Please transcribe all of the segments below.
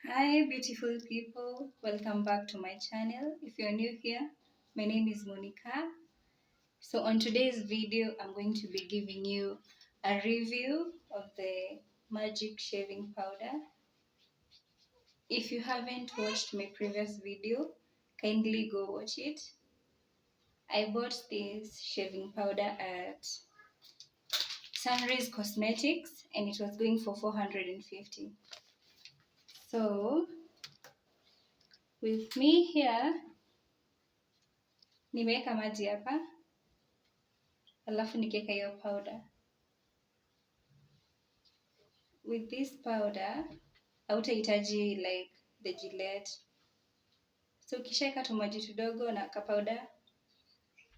Hi, beautiful people. Welcome back to my channel. If you're new here, my name is Monica. So, on today's video, I'm going to be giving you a review of the Magic Shaving Powder. If you haven't watched my previous video, kindly go watch it. I bought this shaving powder at Sunrise Cosmetics and it was going for 450. So, with me here, nimeweka maji hapa alafu nikiweka hiyo powder. With this powder hautahitaji like the Gillette, so ukishaweka tumaji tudogo na ka powder,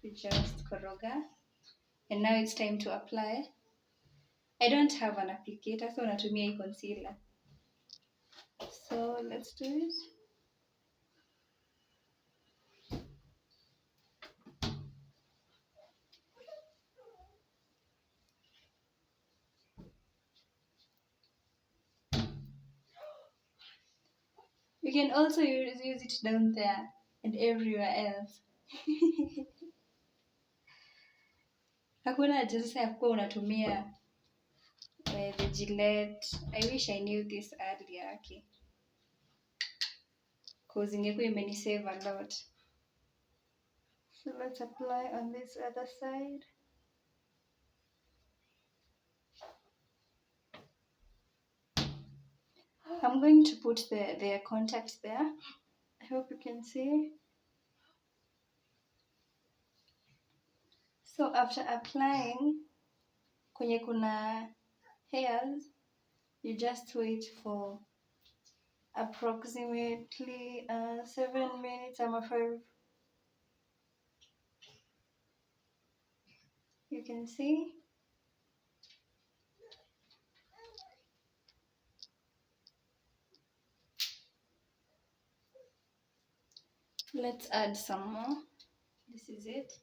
you just koroga and now it's time to apply. I don't have an applicator, so natumia hii concealer, so let's do it. You can also use it down there and everywhere else. Hakuna haja sasa ya kuwa unatumia the Gillette. I wish I knew this earlier, okay? Cause ingekuwa imenisave a lot. So let's apply on this other side. I'm going to put the contact there. I hope you can see. So after applying, kwenye kuna hairs, you just wait for approximately 7 minutes, I'm afraid. You can see. Let's add some more. This is it.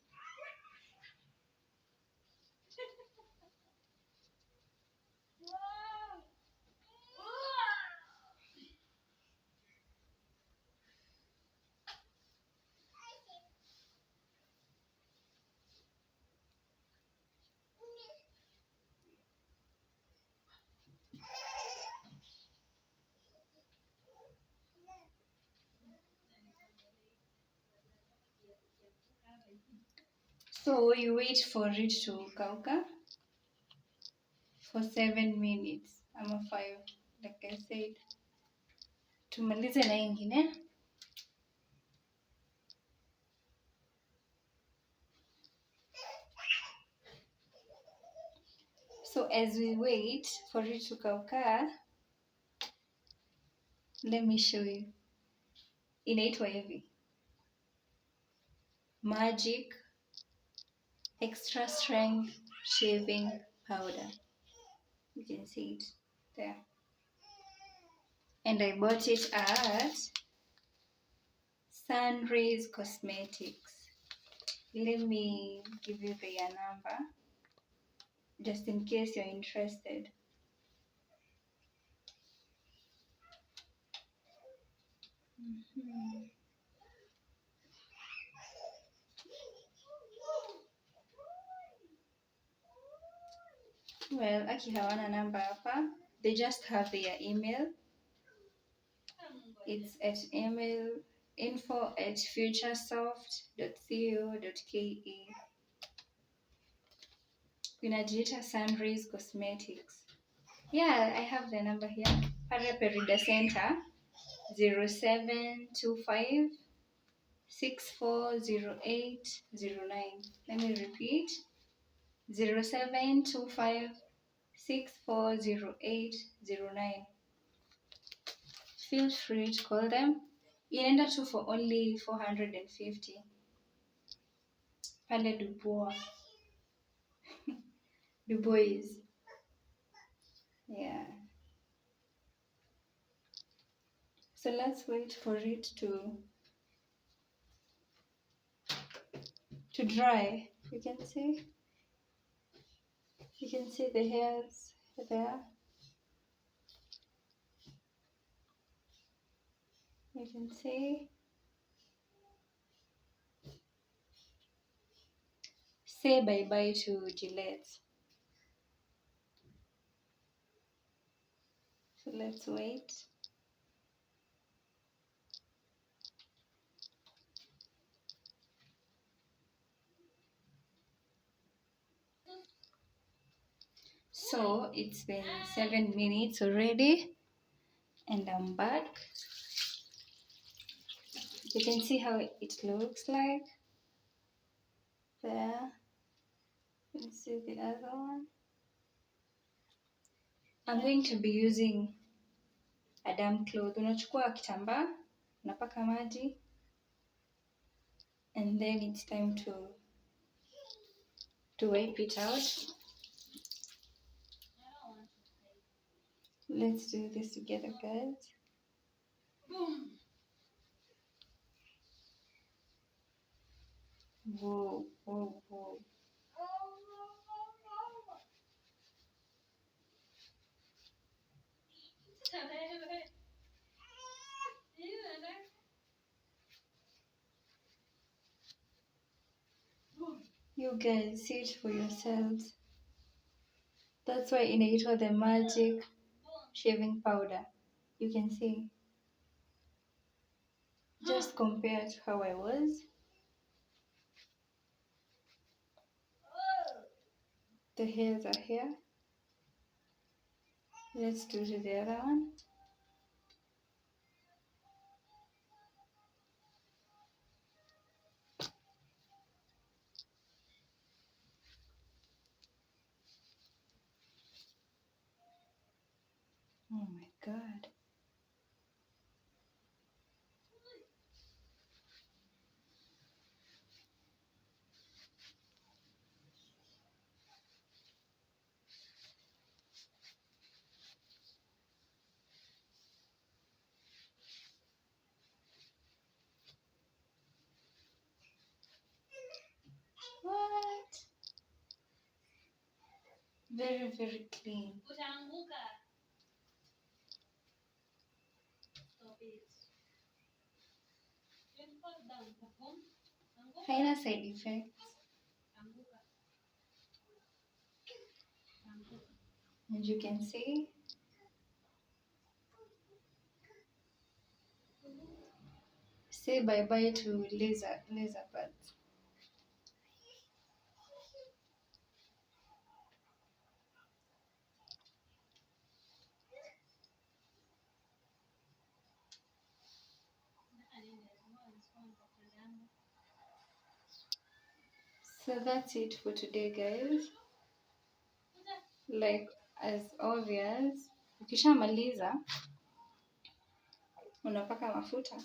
So you wait for it to kauka for 7 minutes ama 5, like I said. Tumalize na ingine. So as we wait for it to kauka, let me show you. Inaitwa hivi, Magic Extra Strength Shaving Powder. You can see it there. And I bought it at Sunrise Cosmetics. Let me give you their number, just in case you're interested. Well, aki hawana number hapa. They just have their email. It's at email info@futuresoft.co.ke. Inajiita Sunrise Cosmetics. Yeah, I have the number here. Pale Perida Center 0725 640809. Let me repeat. 0725 640809. Feel free to call them. Inaenda tu for only 450. Pale Dubois. Dubois. Yeah. So let's wait for it to dry. You can see the hairs there. You can see. Say bye bye to Gillette. So let's wait. So it's been 7 minutes already, and I'm back. You can see how it looks like there. You can see the other one. I'm going to be using a damp cloth. Unachukua kitambaa, unapaka maji, and then it's time to wipe it out. Let's do this together, guys. Whoa, whoa, whoa. You guys see it for yourselves. That's why inaitwa the magic shaving powder. You can see. Just compare to how I was. The hairs are here. Let's do to the other one. Oh my god. What? Very, very clean. Haina side effects. And you can see. Say bye bye to laser buds. So that's it for today, guys. Like as obvious, ukishamaliza unapaka mafuta.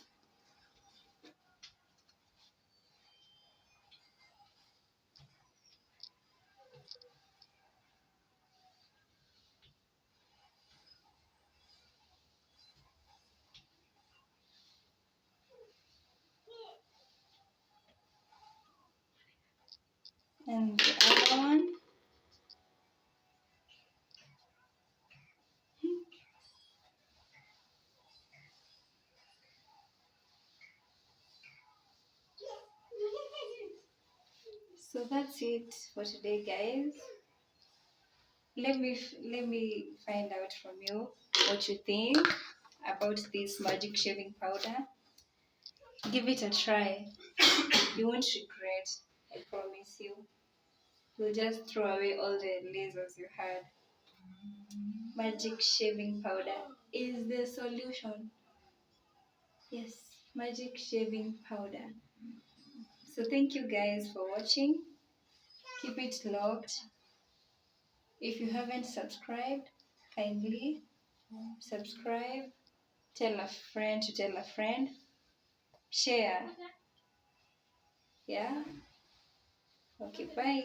And the other one. So that's it for today, guys. Let me find out from you what you think about this magic shaving powder. Give it a try. You won't regret. I promise you. You'll just throw away all the lasers you had. Magic shaving powder is the solution. Yes, magic shaving powder. So thank you guys for watching. Keep it locked. If you haven't subscribed, kindly subscribe. Tell a friend to tell a friend. Share. Yeah? Okay, bye.